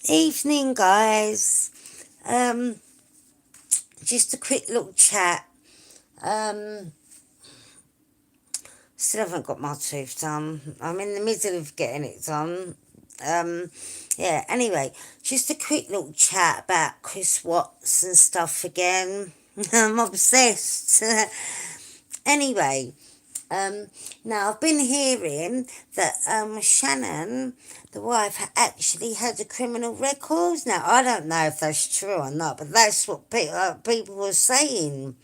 Evening, guys. Um, just a quick little chat. Um, Still haven't got my tooth done. I'm in the middle of getting it done. Um, yeah. Anyway, just a quick little chat about Chris Watts and stuff again. I'm obsessed. Anyway, Um, now, I've been hearing that Shannon, the wife, actually had a criminal record. Now, I don't know if that's true or not, but that's what people were saying.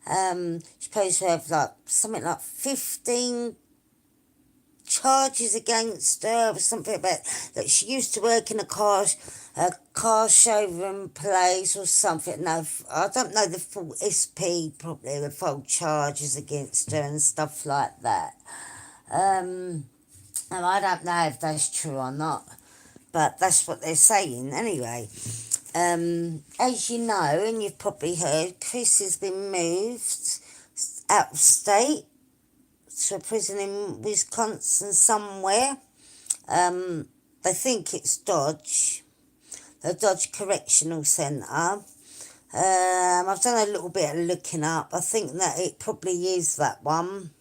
She's supposed to have like something like 15 charges against her or something about that she used to work in a car showroom place or something. No, I don't know the full SP, probably the full charges against her and stuff like that. And I don't know if that's true or not, but that's what they're saying anyway. As you know, and you've probably heard, Chris has been moved out of state to a prison in Wisconsin somewhere. They think it's Dodge, the Dodge Correctional Centre. I've done a little bit of looking up. I think that it probably is that one.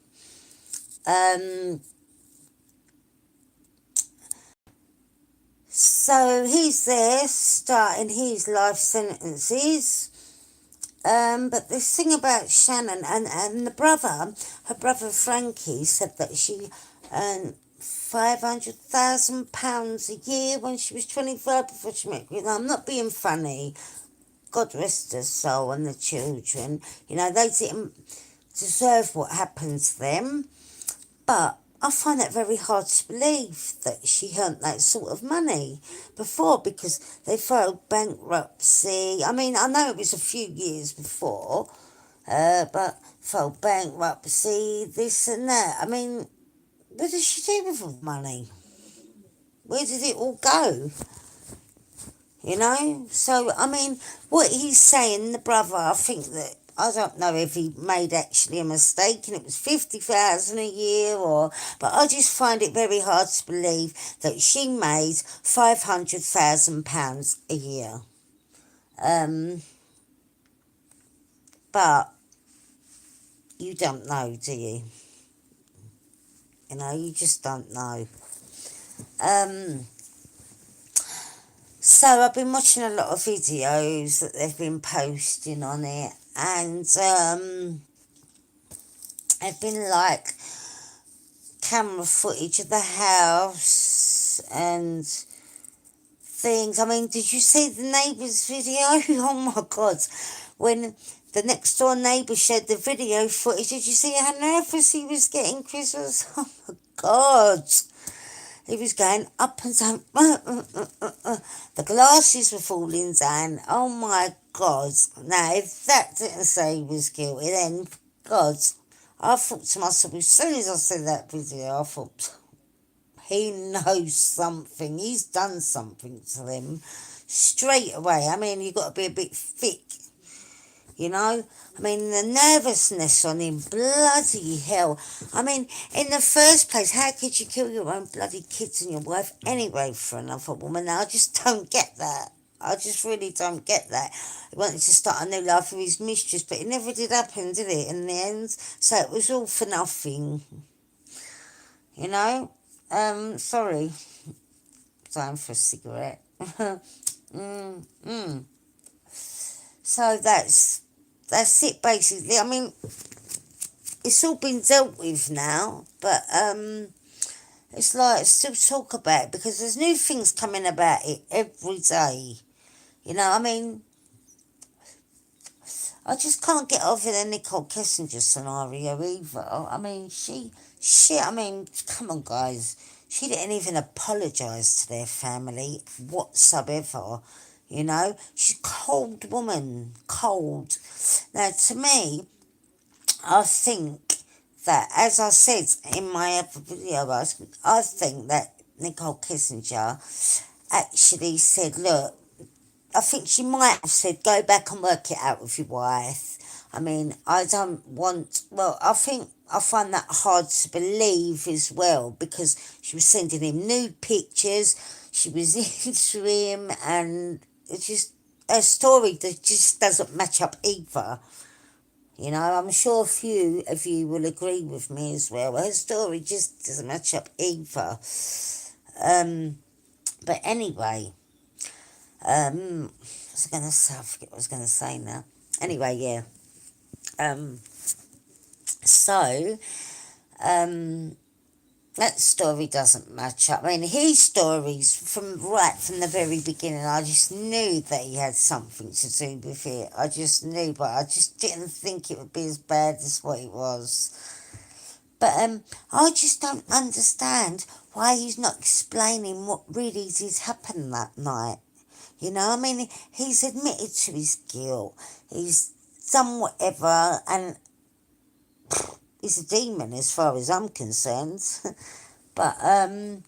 Um, so he's there starting his life sentences. But this thing about Shannon and her brother Frankie said that she earned £500,000 a year when she was 25 before she met. I'm not being funny. God rest her soul and the children. They didn't deserve what happened to them. But I find that very hard to believe that she earned that sort of money before, because they filed bankruptcy. I mean, I know it was a few years before, but filed bankruptcy, this and that. I mean, what did she do with all the money? Where did it all go? So I mean, what he's saying, the brother, I think that, I don't know if he made actually a mistake and it was 50,000 a year, but I just find it very hard to believe that she made £500,000 a year. Um, but you don't know, do you? You just don't know. Um, So I've been watching a lot of videos that they've been posting on it, and they've been like camera footage of the house and things. I mean, did you see the neighbour's video? Oh my God. When the next door neighbour shared the video footage, did you see how nervous he was getting, Chris was? Oh my God. He was going up and down. The glasses were falling down. Oh my God. Now, if that didn't say he was guilty, then God, I thought to myself, as soon as I saw that video, I thought, he knows something. He's done something to them straight away. I mean, you've got to be a bit thick. I mean, the nervousness on him, bloody hell. I mean, in the first place, how could you kill your own bloody kids and your wife anyway for another woman? I just don't get that. I just really don't get that. He wanted to start a new life with his mistress, but it never did happen, did it, in the end? So it was all for nothing. Sorry. Time for a cigarette. So that's it basically. I mean, it's all been dealt with now, but it's like still talk about it because there's new things coming about it every day. I mean, I just can't get over the Nicole Kessinger scenario either. I mean, I mean, come on, guys. She didn't even apologise to their family whatsoever. She's a cold woman, cold. Now, to me, I think that, as I said in my other video, I think that Nicole Kessinger actually said, look, I think she might have said, go back and work it out with your wife. I mean, I find that hard to believe as well, because she was sending him nude pictures. she was into him, and it's just her story that just doesn't match up either. You know, I'm sure a few of you will agree with me as well. Her story just doesn't match up either. Um, but anyway, what was I going to say? I forget what I was going to say now. Anyway, yeah. Um, so, um, that story doesn't match up. I mean, his stories from the very beginning, I just knew that he had something to do with it. I just knew, but I just didn't think it would be as bad as what it was. But I just don't understand why he's not explaining what really did happen that night. You know, I mean, he's admitted to his guilt. He's done whatever, and he's a demon as far as I'm concerned. But I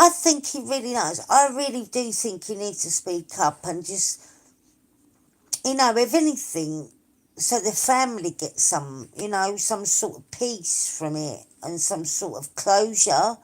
think he really knows. I really do think he needs to speak up and just, you know, if anything, so the family gets some, you know, some sort of peace from it and some sort of closure.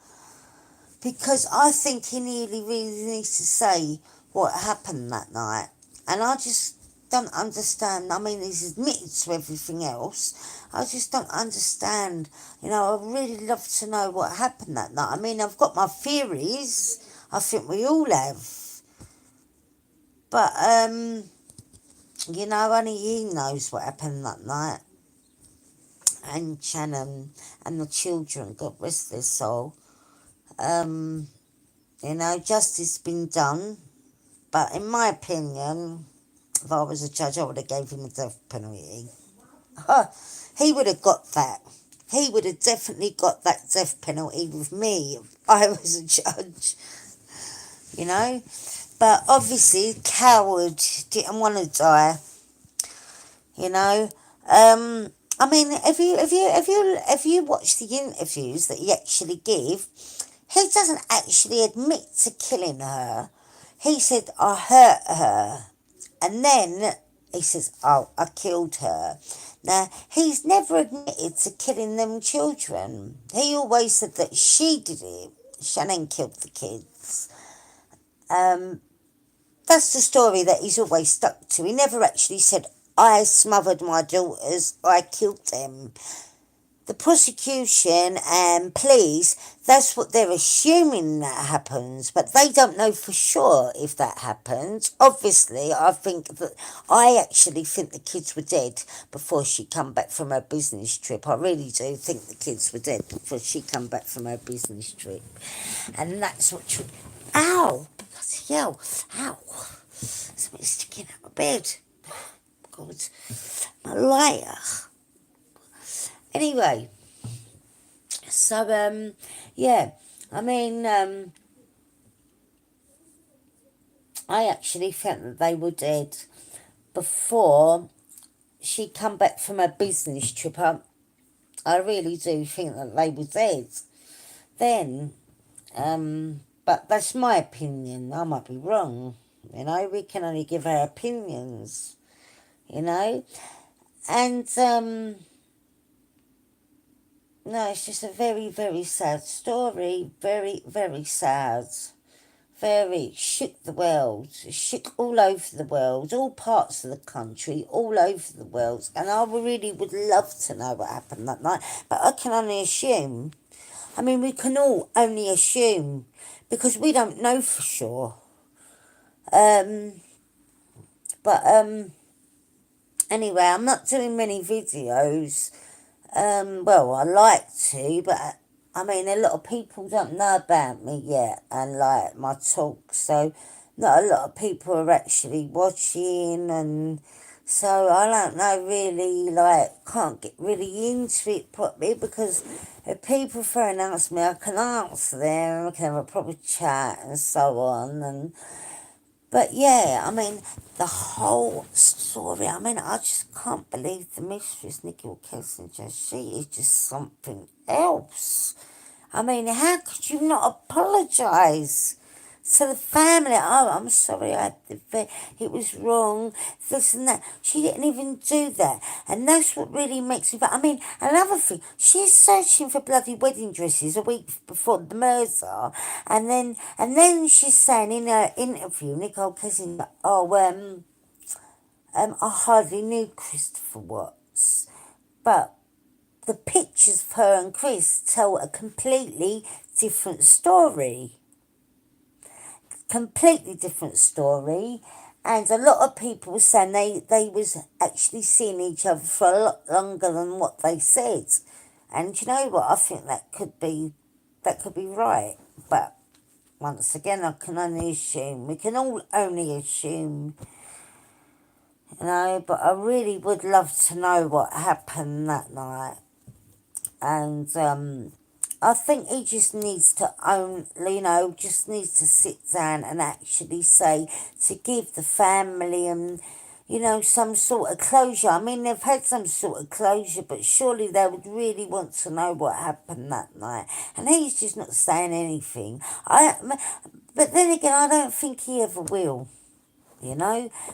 Because I think he really needs to say what happened that night. And I just don't understand. I mean, he's admitted to everything else. I just don't understand. You know, I'd really love to know what happened that night. I mean, I've got my theories. I think we all have. But, you know, only he knows what happened that night. And Shannon and the children, God rest their soul. You know, justice been done. But in my opinion, if I was a judge, I would have gave him a death penalty. He would have got that. He would have definitely got that death penalty with me if I was a judge. You know? But obviously, coward didn't want to die. You know? I mean, if you watch the interviews that he actually gave, he doesn't actually admit to killing her. He said, I hurt her. And then he says, oh, I killed her. Now, he's never admitted to killing them children. He always said that she did it. Shannon killed the kids. That's the story that he's always stuck to. He never actually said, I smothered my daughters, I killed them. The prosecution and police, that's what they're assuming that happens, but they don't know for sure if that happens. Obviously, I actually think the kids were dead before she come back from her business trip. I really do think the kids were dead before she come back from her business trip. And that's what ow! Bloody hell! Ow! Something's sticking out of bed. God, my lighter. Anyway, so, yeah, I mean, I actually think that they were dead before she come back from her business trip. I really do think that they were dead. Then, but that's my opinion. I might be wrong. You know, we can only give our opinions, you know. And, no, it's just a very sad story. Very sad. Very shook the world. Shook all over the world, all parts of the country, all over the world. And I really would love to know what happened that night. But I can only assume. I mean, we can all only assume because we don't know for sure. But anyway, I'm not doing many videos. Well, I like to, but I mean, a lot of people don't know about me yet and like my talk, so not a lot of people are actually watching, and so I don't know really, like, can't get really into it properly because if people throw an answer me, I can answer them, we can have a proper chat and so on, and but yeah, I mean, the whole story, I mean, I just can't believe the mistress, Nicola Kessinger. She is just something else. I mean, how could you not apologise So the family, oh, I'm sorry, it was wrong, this and that. She didn't even do that. And that's what really makes me, I mean, another thing, she's searching for bloody wedding dresses a week before the murder. And then she's saying in her interview, Nicole Kessinger, I hardly knew Christopher Watts. But the pictures of her and Chris tell a completely different story. Completely different story. And a lot of people were saying they was actually seeing each other for a lot longer than what they said. And you know what? I think that could be right. But once again, I can only assume. We can all only assume. You know, but I really would love to know what happened that night. And I think he just needs to just needs to sit down and actually say, to give the family and, some sort of closure. I mean, they've had some sort of closure, but surely they would really want to know what happened that night. And he's just not saying anything. But then again, I don't think he ever will.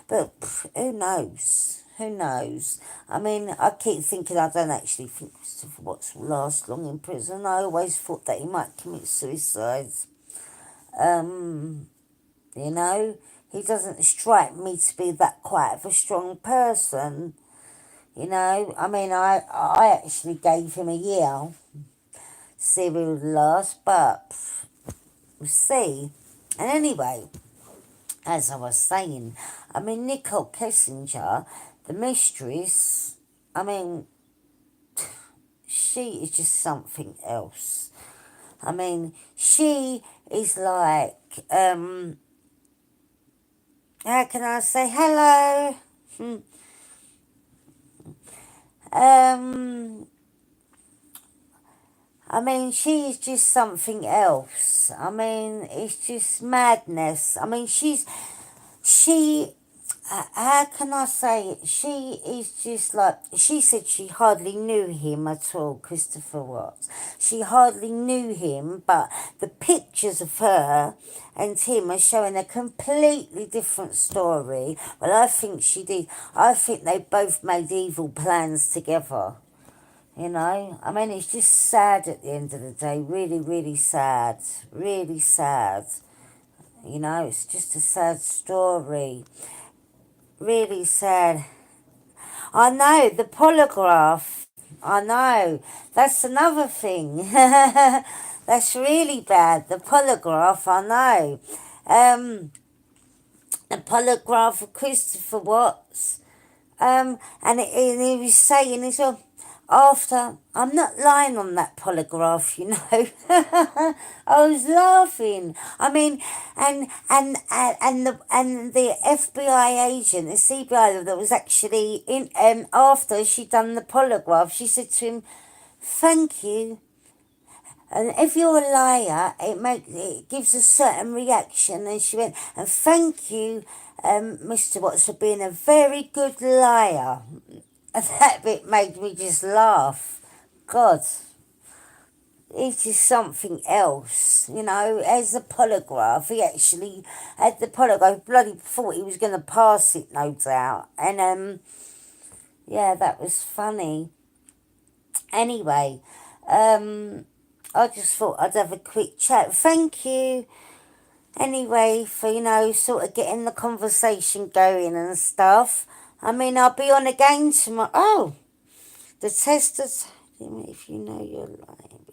But who knows? Who knows? I mean, I keep thinking, I don't actually think Christopher Watts will last long in prison. I always thought that he might commit suicide. He doesn't strike me to be that quite of a strong person. I mean, I actually gave him a year, see if he would last, but we'll see. And anyway, as I was saying, I mean, Nicole Kessinger, the mistress, I mean, she is just something else. I mean, she is like, how can I say hello? I mean, she is just something else. I mean, it's just madness. I mean, how can I say it? She is just like, she said she hardly knew him at all, Christopher Watts. She hardly knew him, but the pictures of her and him are showing a completely different story. Well, I think she did. I think they both made evil plans together. I mean, it's just sad at the end of the day. Really, really sad. Really sad. It's just a sad story. Really sad. I know, the polygraph. I know. That's another thing. That's really bad. The polygraph, I know. The polygraph of Christopher Watts. And he was saying as well, after, I'm not lying on that polygraph, I was laughing. I mean, and the FBI agent, the CBI that was actually in, after she'd done the polygraph, she said to him, "Thank you. And if you're a liar, it gives a certain reaction." And she went, "And thank you, Mr. Watts, for being a very good liar." And that bit made me just laugh. God, it's just something else, As the polygraph, he actually had the polygraph. Bloody thought he was going to pass it, no doubt. And yeah, that was funny. Anyway, I just thought I'd have a quick chat. Thank you. Anyway, for, sort of getting the conversation going and stuff. I mean, I'll be on again tomorrow. Oh, the testers, if you know you're lying.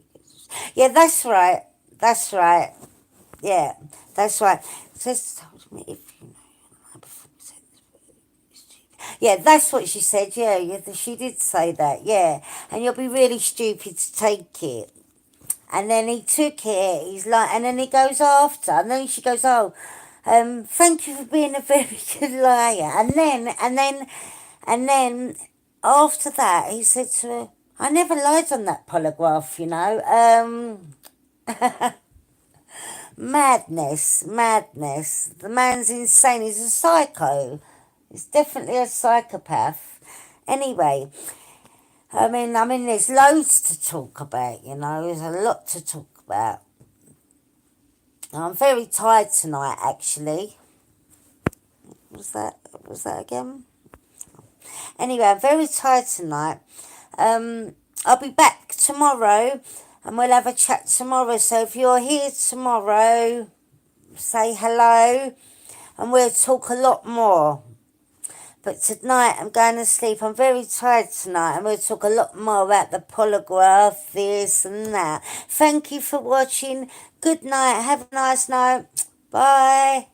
Yeah, that's right. That's right. Yeah, that's right. Testers told me if you know you're lying before. Yeah, that's what she said. Yeah, she did say that. Yeah, and you'll be really stupid to take it. And then he took it. He's like, and then he goes after, and then she goes, "Oh, thank you for being a very good liar." And then after that, he said to her, "I never lied on that polygraph, Madness, madness. The man's insane. He's a psycho. He's definitely a psychopath. Anyway, I mean, there's loads to talk about, There's a lot to talk about. I'm very tired tonight, actually. Was that again? Anyway, I'm very tired tonight. I'll be back tomorrow and we'll have a chat tomorrow. So if you're here tomorrow, say hello and we'll talk a lot more. But tonight I'm going to sleep. I'm very tired tonight and we'll talk a lot more about the polygraph, this and that. Thank you for watching. Good night. Have a nice night. Bye.